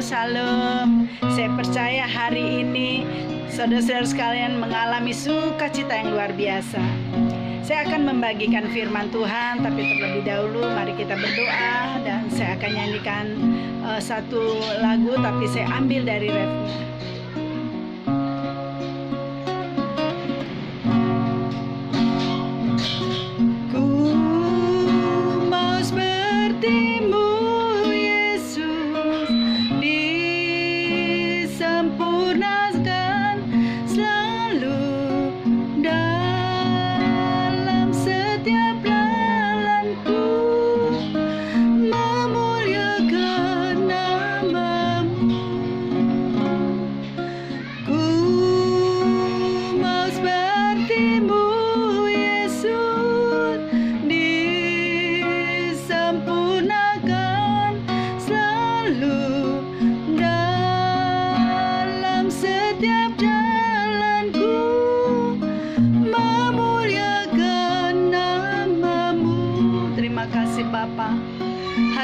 Shalom. Saya percaya hari ini saudara-saudara sekalian mengalami sukacita yang luar biasa. Saya akan membagikan firman Tuhan, tapi terlebih dahulu mari kita berdoa. Dan saya akan nyanyikan satu lagu, tapi saya ambil dari refnya.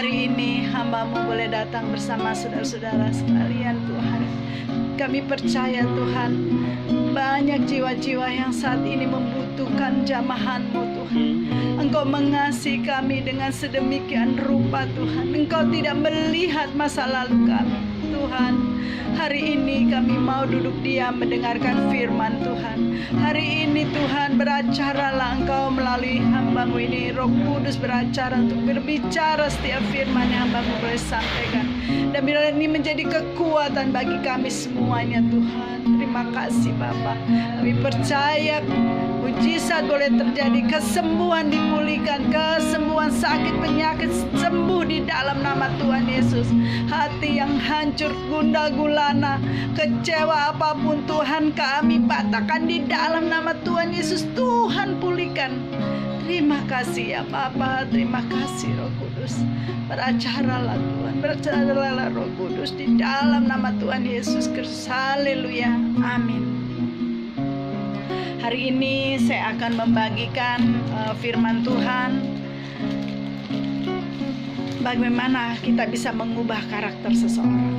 Hari ini hamba-Mu boleh datang bersama saudara-saudara sekalian Tuhan. Kami percaya Tuhan, banyak jiwa-jiwa yang saat ini membutuhkan jamahan-Mu Tuhan. Engkau mengasihi kami dengan sedemikian rupa Tuhan. Engkau tidak melihat masa lalu kami Tuhan. Hari ini kami mau duduk diam mendengarkan firman Tuhan. Hari ini Tuhan, beracaralah Engkau melalui hamba-Mu ini. Roh Kudus beracara untuk berbicara setiap firman yang hamba-Mu boleh sampaikan. Dan biarlah ini menjadi kekuatan bagi kami semuanya Tuhan. Terima kasih Bapa. Kami percaya mujizat boleh terjadi, kesembuhan dipulihkan, kesembuhan sakit penyakit sembuh di dalam nama Tuhan Yesus. Hati yang hancur, gundah gulana, kecewa apapun Tuhan kami patahkan di dalam nama Tuhan Yesus. Tuhan pulihkan. Terima kasih ya Bapa, terima kasih Roh Kudus. Beracaralah Tuhan, beracaralah Roh Kudus di dalam nama Tuhan Yesus Kristus. Haleluya, amin. Hari ini saya akan membagikan firman Tuhan. Bagaimana kita bisa mengubah karakter seseorang.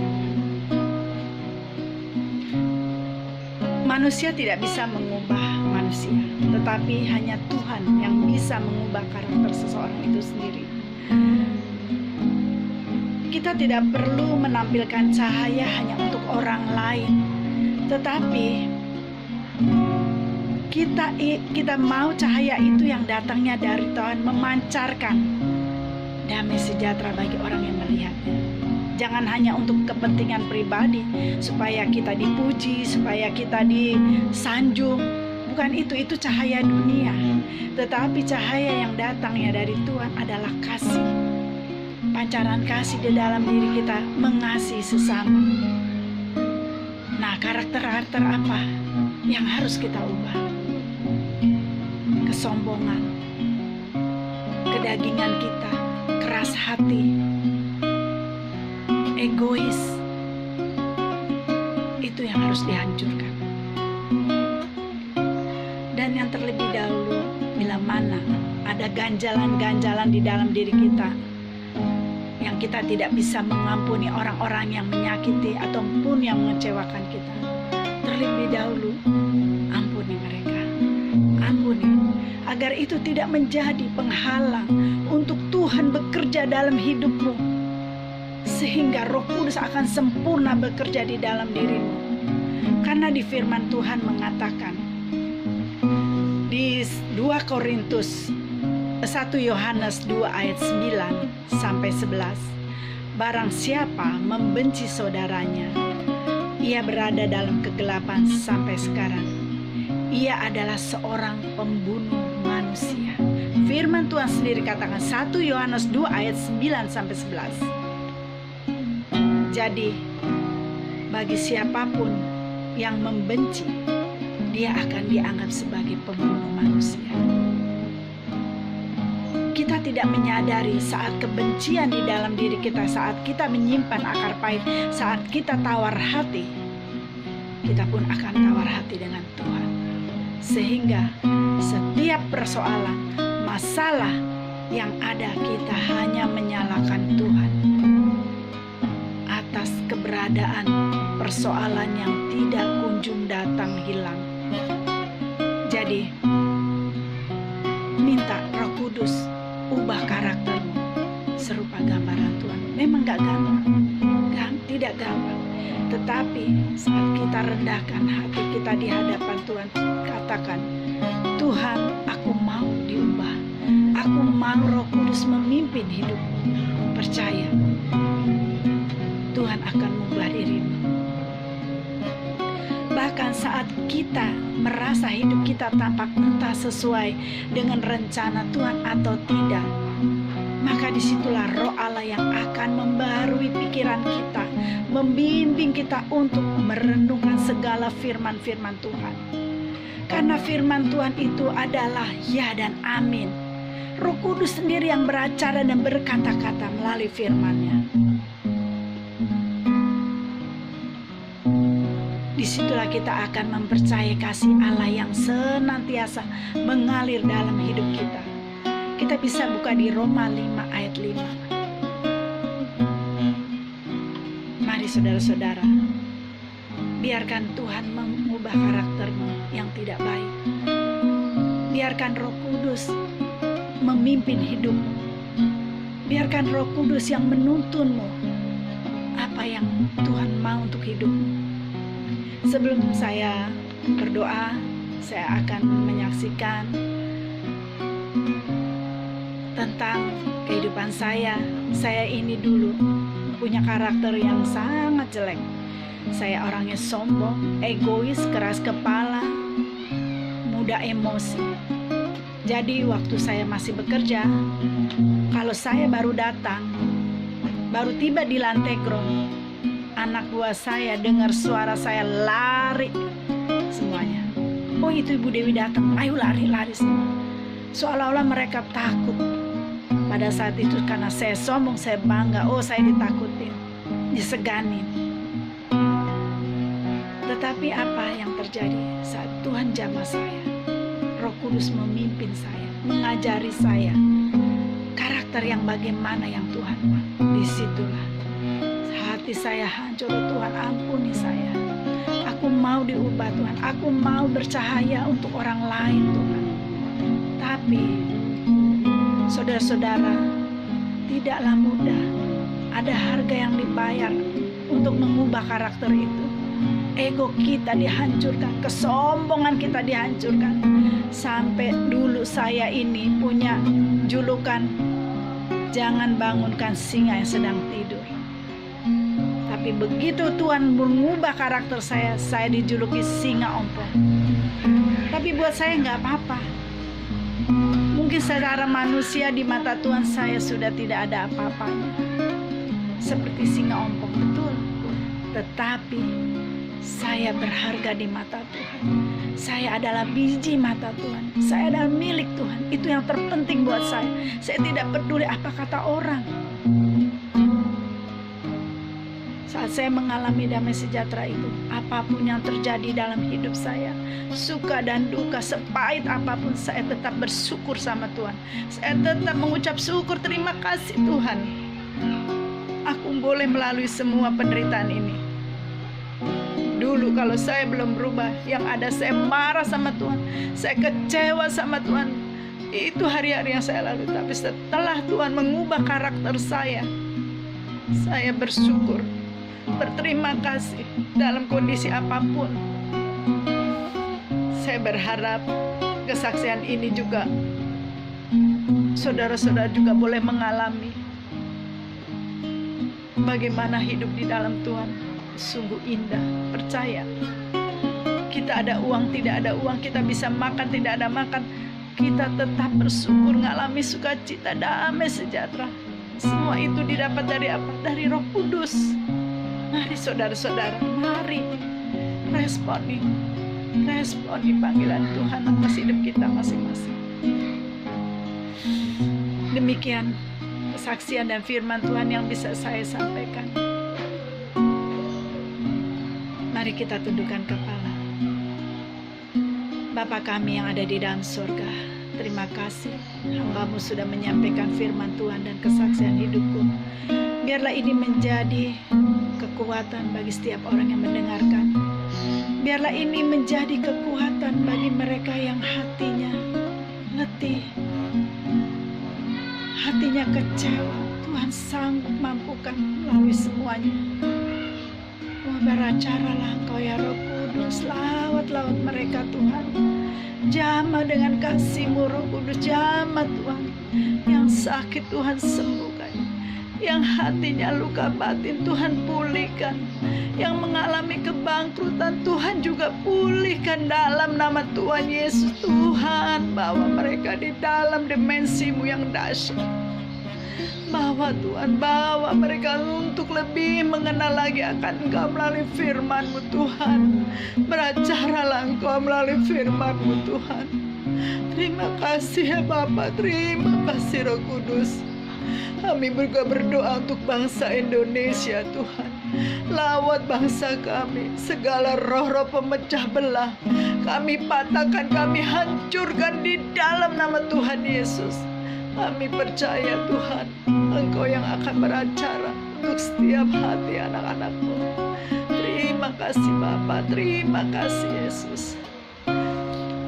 Manusia tidak bisa mengubah manusia, tetapi hanya Tuhan yang bisa mengubah karakter seseorang itu sendiri. Kita tidak perlu menampilkan cahaya hanya untuk orang lain, tetapi kita mau cahaya itu yang datangnya dari Tuhan memancarkan damai sejahtera bagi orang yang melihatnya. Jangan hanya untuk kepentingan pribadi, supaya kita dipuji, supaya kita disanjung. Bukan itu cahaya dunia. Tetapi cahaya yang datangnya dari Tuhan adalah kasih. Pancaran kasih di dalam diri kita, mengasihi sesama. Nah, karakter-karakter apa yang harus kita ubah? Kesombongan, kedagingan kita, keras hati, egois, itu yang harus dihancurkan. Dan yang terlebih dahulu, bila mana ada ganjalan-ganjalan di dalam diri kita yang kita tidak bisa mengampuni orang-orang yang menyakiti ataupun yang mengecewakan kita, terlebih dahulu ampuni mereka. Ampuni, agar itu tidak menjadi penghalang untuk Tuhan bekerja dalam hidupmu, sehingga Roh Kudus akan sempurna bekerja di dalam dirimu. Karena di firman Tuhan mengatakan di 1 Yohanes 2 ayat 9 sampai 11, barang siapa membenci saudaranya, ia berada dalam kegelapan sampai sekarang. Ia adalah seorang pembunuh manusia. Firman Tuhan sendiri katakan 1 Yohanes 2 ayat 9 sampai 11. Jadi bagi siapapun yang membenci, dia akan dianggap sebagai pembunuh manusia. Kita tidak menyadari saat kebencian di dalam diri kita, saat kita menyimpan akar pahit, saat kita tawar hati, kita pun akan tawar hati dengan Tuhan. Sehingga setiap persoalan, masalah yang ada, kita hanya menyalahkan Tuhan. atas keberadaan persoalan yang tidak kunjung datang hilang. Jadi, minta Roh Kudus ubah karaktermu serupa gambaran Tuhan. Memang gak gampang, tidak gampang. Tetapi saat kita rendahkan hati kita di hadapan Tuhan, katakan, Tuhan, aku mau diubah. Aku mau Roh Kudus memimpin hidupmu. Percaya, Tuhan akan mengubah dirimu. Bahkan saat kita merasa hidup kita tampak entah sesuai dengan rencana Tuhan atau tidak, maka disitulah Roh Allah yang akan membarui pikiran kita, membimbing kita untuk merenungkan segala firman-firman Tuhan. Karena firman Tuhan itu adalah ya dan amin. Roh Kudus sendiri yang beracara dan berkata-kata melalui firman-Nya. Disitulah kita akan mempercayai kasih Allah yang senantiasa mengalir dalam hidup kita. Kita bisa buka di Roma 5 ayat 5. Mari saudara-saudara, biarkan Tuhan mengubah karaktermu yang tidak baik. Biarkan Roh Kudus memimpin hidupmu. Biarkan Roh Kudus yang menuntunmu apa yang Tuhan mau untuk hidupmu. Sebelum saya berdoa, saya akan menyaksikan tentang kehidupan saya. Saya ini dulu punya karakter yang sangat jelek. Saya orangnya sombong, egois, keras kepala, mudah emosi. Jadi waktu saya masih bekerja, kalau saya baru datang, baru tiba di lantai ground, anak buah saya dengar suara saya lari semuanya. Oh, itu Ibu Dewi datang, ayo lari-lari semua. Seolah-olah mereka takut. Pada saat itu karena saya sombong, saya bangga, oh saya ditakutin, diseganin. Tetapi apa yang terjadi saat Tuhan jamah saya? Roh Kudus memimpin saya, mengajari saya karakter yang bagaimana yang Tuhan mau. Disitulah hati saya hancur, Tuhan ampuni saya. Aku mau diubah Tuhan, aku mau bercahaya untuk orang lain Tuhan. Tapi saudara-saudara, tidaklah mudah. Ada harga yang dibayar untuk mengubah karakter itu. Ego kita dihancurkan, kesombongan kita dihancurkan. Sampai dulu saya ini punya julukan, jangan bangunkan singa yang sedang tidur. Tapi begitu Tuhan mengubah karakter saya dijuluki singa ompong. Tapi buat saya nggak apa-apa. Mungkin secara manusia di mata Tuhan saya sudah tidak ada apa-apanya, seperti singa ompong, betul. Tetapi saya berharga di mata Tuhan. Saya adalah biji mata Tuhan. Saya adalah milik Tuhan. Itu yang terpenting buat saya. Saya tidak peduli apa kata orang. Saat saya mengalami damai sejahtera itu, apapun yang terjadi dalam hidup saya, suka dan duka, sepahit apapun, saya tetap bersyukur sama Tuhan. Saya tetap mengucap syukur, terima kasih Tuhan. Aku boleh melalui semua penderitaan ini. Dulu kalau saya belum berubah, yang ada saya marah sama Tuhan, saya kecewa sama Tuhan. Itu hari-hari yang saya lalui. Tapi setelah Tuhan mengubah karakter saya bersyukur, berterima kasih dalam kondisi apapun. Saya berharap kesaksian ini juga saudara-saudara juga boleh mengalami bagaimana hidup di dalam Tuhan sungguh indah. Percaya, kita ada uang, tidak ada uang, kita bisa makan, tidak ada makan, kita tetap bersyukur, ngalami sukacita, damai sejahtera. Semua itu didapat dari apa? Dari Roh Kudus. Mari saudara-saudara, mari responi panggilan Tuhan atas hidup kita masing-masing. Demikian kesaksian dan firman Tuhan yang bisa saya sampaikan. Mari kita tundukkan kepala. Bapa kami yang ada di dalam surga, terima kasih hamba-Mu sudah menyampaikan firman Tuhan dan kesaksian hidupku. Biarlah ini menjadi kekuatan bagi setiap orang yang mendengarkan. Biarlah ini menjadi kekuatan bagi mereka yang hatinya letih, hatinya kecewa. Tuhan sanggup mampukan melalui semuanya. Beracaralah Engkau ya Roh Kudus, lawat mereka Tuhan. Jamah dengan kasih-Mu Roh Kudus, jamah Tuhan. Yang sakit Tuhan sembuhkan, yang hatinya luka batin Tuhan pulihkan, yang mengalami kebangkrutan Tuhan juga pulihkan dalam nama Tuhan Yesus. Tuhan, bawa mereka di dalam dimensi-Mu yang dahsyat. Bawa Tuhan, bawa mereka untuk lebih mengenal lagi akan Engkau melalui firman-Mu Tuhan. Beracaralah Engkau melalui firman-Mu Tuhan. Terima kasih ya Bapa, terima kasih Roh Kudus. Kami juga berdoa untuk bangsa Indonesia Tuhan. Lawat bangsa kami, segala roh-roh pemecah belah kami patahkan, kami hancurkan di dalam nama Tuhan Yesus. Kami percaya Tuhan, Engkau yang akan beracara untuk setiap hati anak-anak-Mu. Terima kasih Bapa, terima kasih Yesus.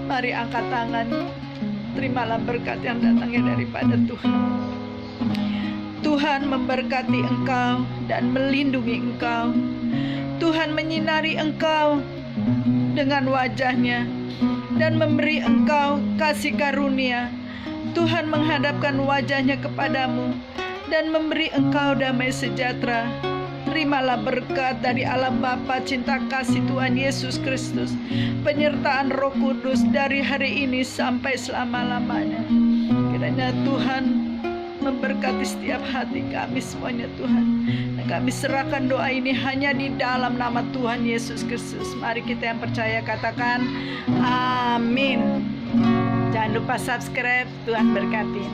Mari angkat tangan, terimalah berkat yang datangnya daripada Tuhan. Tuhan memberkati engkau dan melindungi engkau. Tuhan menyinari engkau dengan wajah-Nya dan memberi engkau kasih karunia. Tuhan menghadapkan wajah-Nya kepadamu dan memberi engkau damai sejahtera. Terimalah berkat dari Allah Bapa, cinta kasih Tuhan Yesus Kristus, penyertaan Roh Kudus dari hari ini sampai selama-lamanya. Kiranya Tuhan memberkati setiap hati kami semuanya Tuhan. Dan kami serahkan doa ini hanya di dalam nama Tuhan Yesus Kristus. Mari kita yang percaya katakan amin. Jangan lupa subscribe. Tuhan berkati.